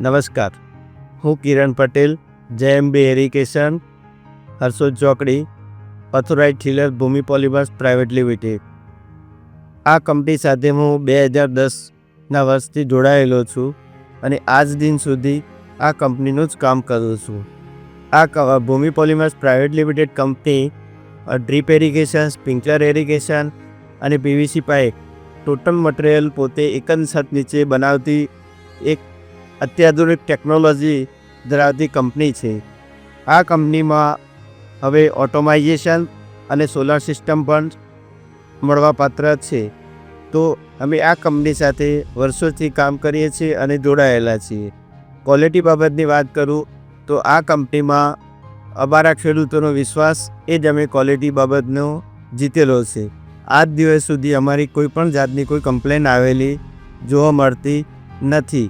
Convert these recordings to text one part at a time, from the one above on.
નમસ્કાર, હું કિરણ Patel, JMB irrigation, હરસોદ ચોકડી, ઓથોરાઇઝ ડીલર ભૂમિ પોલિમર્સ પ્રાઇવેટ લિમિટેડ. આ કંપની સાથે હું 2010ના વર્ષથી જોડાયેલો છું અને આજ દિન સુધી આ કંપનીનું જ કામ કરું છું. આ Bhoomi polymers private limited company drip irrigation, sprinkler irrigation અને PVC પાઇપ ટોટલ મટીરિયલ પોતે એક જ છત નીચે બનાવતી એક અત્યાધુનિક ટેકનોલોજી ધરાવતી કંપની છે. આ કંપનીમાં હવે ઓટોમાઇઝેશન અને સોલાર સિસ્ટમ પણ મળવાપાત્ર છે. તો અમે આ કંપની સાથે વર્ષોથી કામ કરીએ છીએ અને જોડાયેલા છીએ. ક્વોલિટી બાબતની વાત કરું તો આ કંપનીમાં અમારા ખેડૂતોનો વિશ્વાસ એ જ અમે ક્વોલિટી બાબતનો જીતેલો છે. આજ દિવસ સુધી અમારી કોઈ પણ જાતની કોઈ કમ્પ્લેન આવેલી જોવા મળતી નથી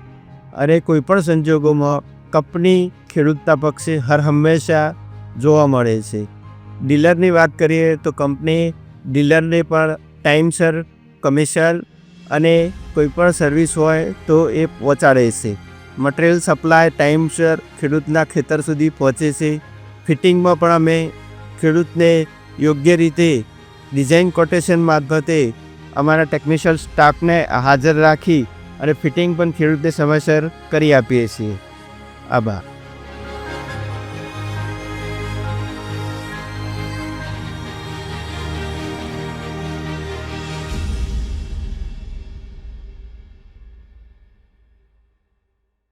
અને કોઈપણ સંજોગોમાં કંપની ખેડૂતના પક્ષે હર હંમેશા જોવા મળે છે. ડીલરની વાત કરીએ તો કંપની ડીલરને પણ ટાઈમસર કમિશન અને કોઈપણ સર્વિસ હોય તો એ પહોંચાડે છે. મટીરિયલ સપ્લાય ટાઈમસર ખેડૂતના ખેતર સુધી પહોંચે છે. ફિટિંગમાં પણ અમે ખેડૂતને યોગ્ય રીતે ડિઝાઇન કોટેશન મારફતે અમારા ટેકનિશિયલ સ્ટાફને હાજર રાખી અને ફિટિંગ પણ ખેડૂતને સમયસર કરી આપીએ છીએ. આભાર.